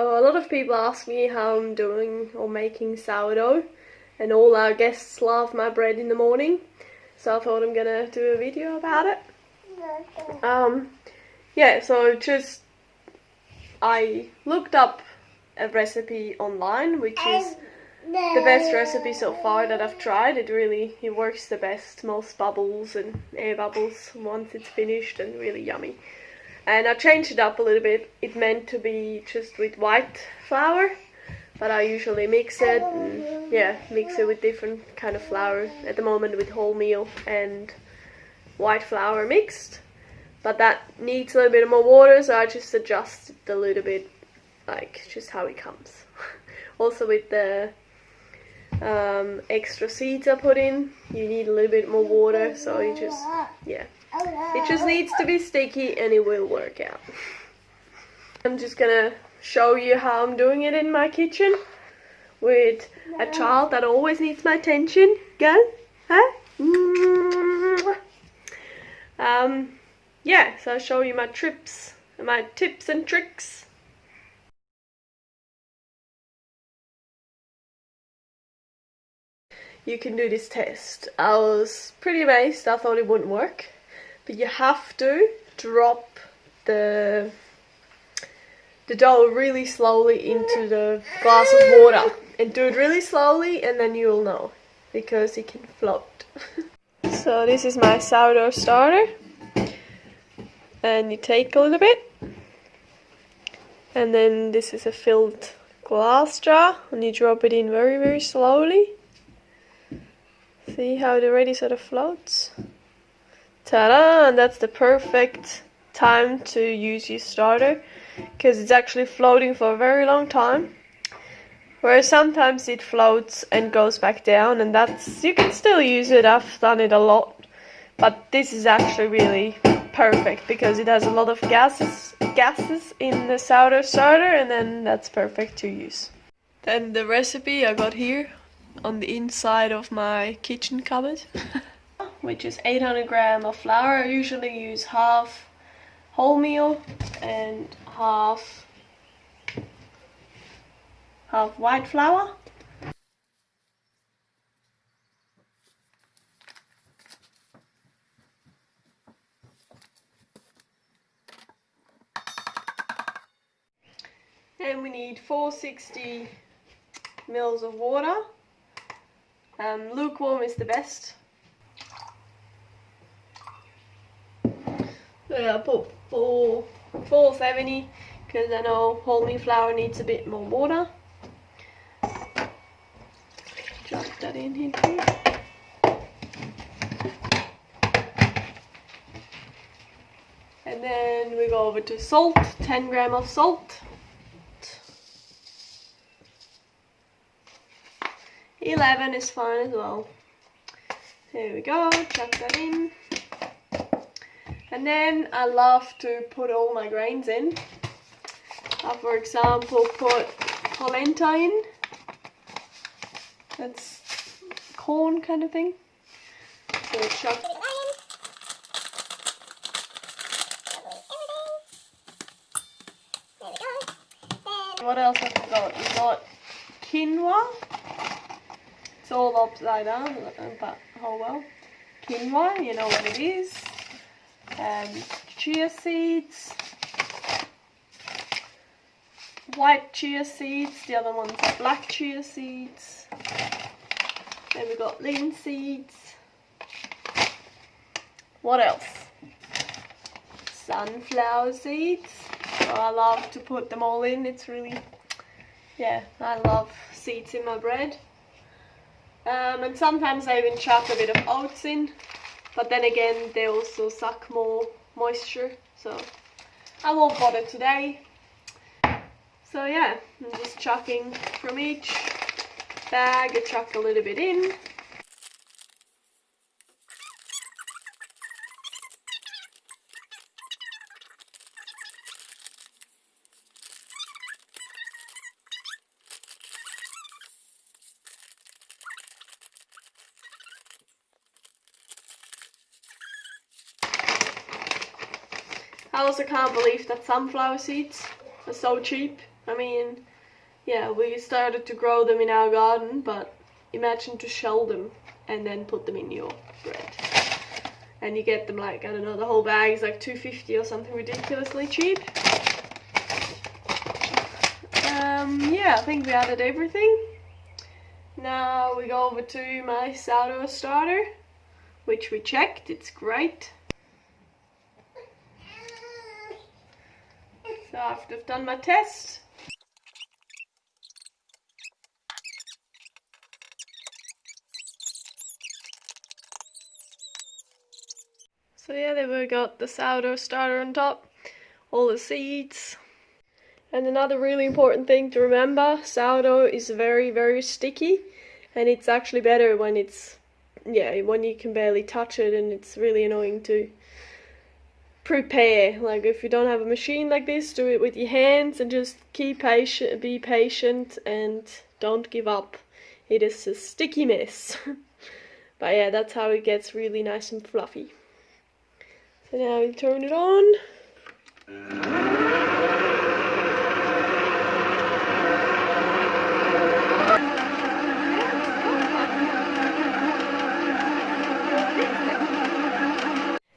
So a lot of people ask me how I'm doing or making sourdough, and all our guests love my bread in the morning, so I thought I'm gonna do a video about it. Yeah, so just I looked up a recipe online, which is the best recipe so far that I've tried. It works the best, most bubbles and air bubbles once it's finished, and really yummy. And I changed it up a little bit. It meant to be just with white flour, but I usually mix it and mix it with different kind of flour. At the moment with wholemeal and white flour mixed, but that needs a little bit more water, so I just adjust it a little bit, like just how it comes. Also with the extra seeds I put in, you need a little bit more water, so you just, it just needs to be sticky and it will work out. I'm just gonna show you how I'm doing it in my kitchen with a child that always needs my attention. Go, huh? Yeah, so I'll show you my tips and tricks. You can do this test. I was pretty amazed. I thought it wouldn't work, but you have to drop the dough really slowly into the glass of water, and do it really slowly, and then you'll know, because it can float. So this is my sourdough starter, and you take a little bit, and then this is a filled glass jar, and you drop it in very, very slowly. See how it already sort of floats? Ta-da! And that's the perfect time to use your starter, because it's actually floating for a very long time. Whereas sometimes it floats and goes back down, and you can still use it. I've done it a lot, but this is actually really perfect because it has a lot of gases in the sourdough starter, and then that's perfect to use. Then the recipe I got here on the inside of my kitchen cupboard, which is 800 grams of flour. I usually use half wholemeal and half white flour. And we need 460 mils of water. Lukewarm is the best. So I put 470 because I know wholemeal flour needs a bit more water. Drop that in here too. And then we go over to salt, 10 grams of salt. 11 is fine as well. There we go, chuck that in. And then I love to put all my grains in. I, for example, put polenta in. That's corn kind of thing. So chuck it in. There we go. What else have we got? We've got quinoa. It's all upside down, but oh well. Quinoa, you know what it is. Chia seeds. White chia seeds, the other ones are black chia seeds. Then we got linseeds. What else? Sunflower seeds. So I love to put them all in. It's really, I love seeds in my bread. And sometimes I even chuck a bit of oats in, but then again they also suck more moisture, so I won't bother today. So yeah, I'm just chucking from each bag. I chuck a little bit in. I also can't believe that sunflower seeds are so cheap. I mean, yeah, we started to grow them in our garden, but imagine to shell them and then put them in your bread. And you get them like, I don't know, the whole bag is like $2.50 or something ridiculously cheap. Yeah, I think we added everything. Now we go over to my sourdough starter, which we checked, it's great. So after I've done my test, so yeah, then we got the sourdough starter on top, all the seeds. And another really important thing to remember, sourdough is very, very sticky, and it's actually better when it's, yeah, when you can barely touch it, and it's really annoying to prepare. Like if you don't have a machine like this, do it with your hands and just be patient and don't give up. It is a sticky mess. But yeah, that's how it gets really nice and fluffy. So now we turn it on.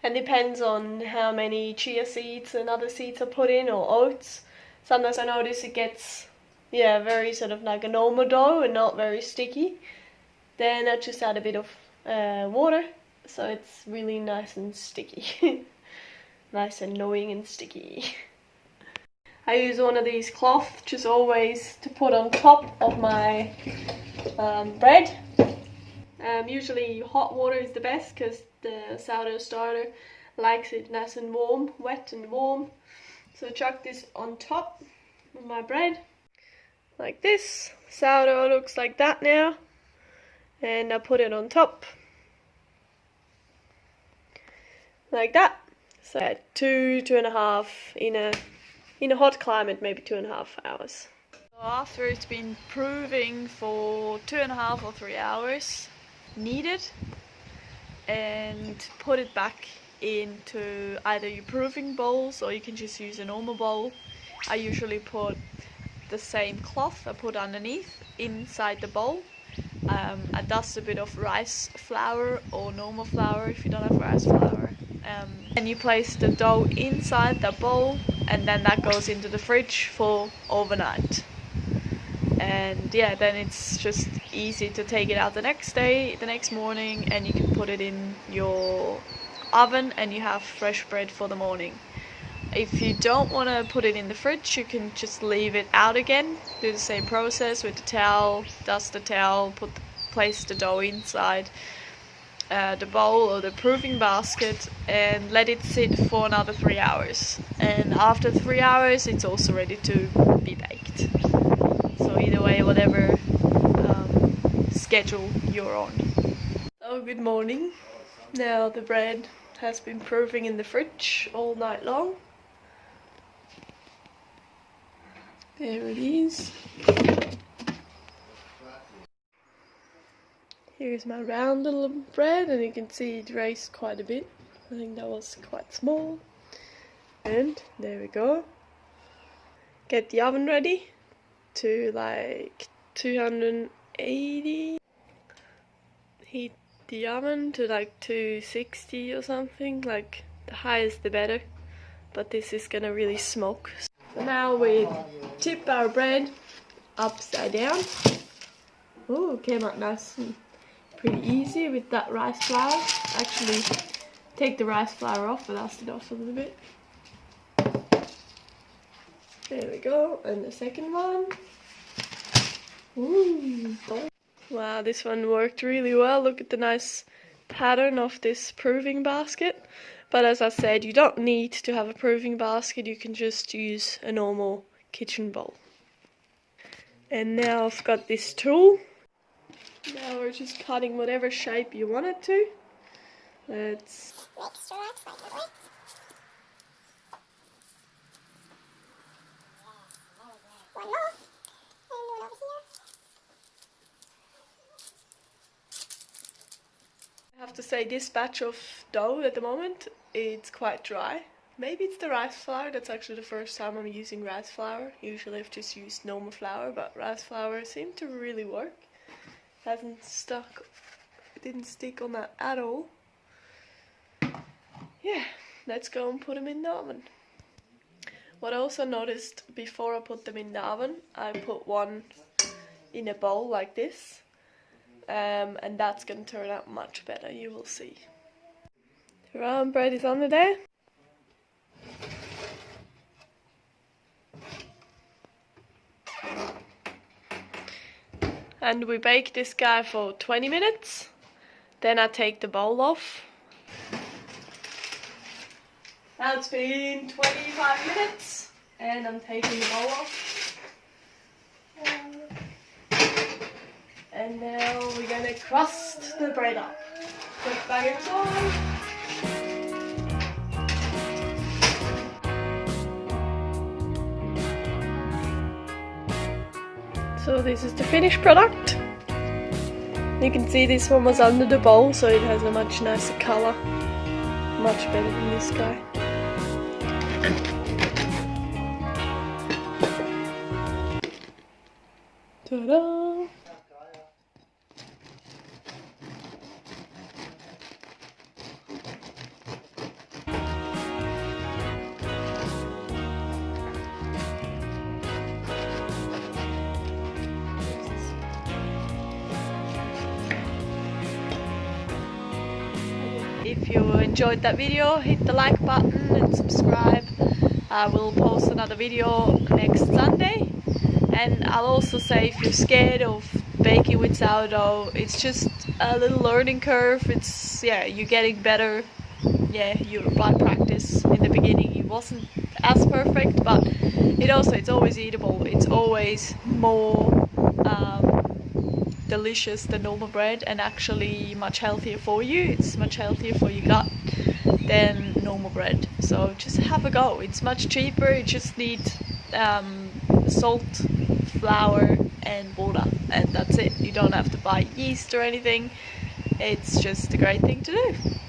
And depends on how many chia seeds and other seeds are put in, or oats. Sometimes I notice it gets, yeah, very sort of like a normal dough and not very sticky. Then I just add a bit of water, so it's really nice and sticky. Nice and annoying and sticky. I use one of these cloths just always to put on top of my bread. Usually hot water is the best because the sourdough starter likes it nice and warm, wet and warm. So chuck this on top of my bread like this. Sourdough looks like that now, and I put it on top like that. So 2.5 in a hot climate, maybe 2.5 hours. After it's been proving for 2.5 or 3 hours, knead it and put it back into either your proving bowls, or you can just use a normal bowl. I usually put the same cloth I put underneath inside the bowl. I dust a bit of rice flour or normal flour if you don't have rice flour. And you place the dough inside the bowl, and then that goes into the fridge for overnight. And yeah, then it's just easy to take it out the next day, the next morning, and you can put it in your oven and you have fresh bread for the morning. If you don't want to put it in the fridge, you can just leave it out again, do the same process with the towel, dust the towel, place the dough inside the bowl or the proving basket and let it sit for another 3 hours. And after 3 hours it's also ready to be baked. So either way, whatever schedule you're on. Oh, good morning. Now the bread has been proving in the fridge all night long. There it is. Here's my round little bread, and you can see it raised quite a bit. I think that was quite small. And there we go. Get the oven ready to like 280. Heat the oven to like 260 or something, like the higher the better, but this is gonna really smoke. So now we tip our bread upside down. Oh, it came out nice and pretty easy with that rice flour. Actually, take the rice flour off and dust it off a little bit. There we go, and the second one. Ooh. Wow, this one worked really well. Look at the nice pattern of this proving basket. But as I said, you don't need to have a proving basket. You can just use a normal kitchen bowl. And now I've got this tool. Now we're just cutting whatever shape you want it to. Let's... One more. And one over here. I have to say, this batch of dough at the moment, it's quite dry. Maybe it's the rice flour. That's actually the first time I'm using rice flour. Usually I've just used normal flour, but rice flour seemed to really work. Hasn't stuck, it didn't stick on that at all. Yeah, let's go and put them in the oven. What I also noticed before I put them in the oven, I put one in a bowl like this. And that's going to turn out much better, you will see. The round bread is under there. And we bake this guy for 20 minutes. Then I take the bowl off. Now it's been 25 minutes and I'm taking the bowl off. And now we're gonna crust the bread up. Quick bag of soil. So this is the finished product. You can see this one was under the bowl, so it has a much nicer color. Much better than this guy. Ta-da! If you enjoyed that video, hit the like button and subscribe. I will post another video next Sunday. And I'll also say, if you're scared of baking with sourdough, it's just a little learning curve. It's, yeah, you're getting better. Yeah, by practice. In the beginning it wasn't as perfect, but it's always eatable. It's always more delicious than normal bread, and actually much healthier for you. It's much healthier for your gut than normal bread. So just have a go. It's much cheaper. You just need salt, flour and water, and that's it. You don't have to buy yeast or anything. It's just a great thing to do.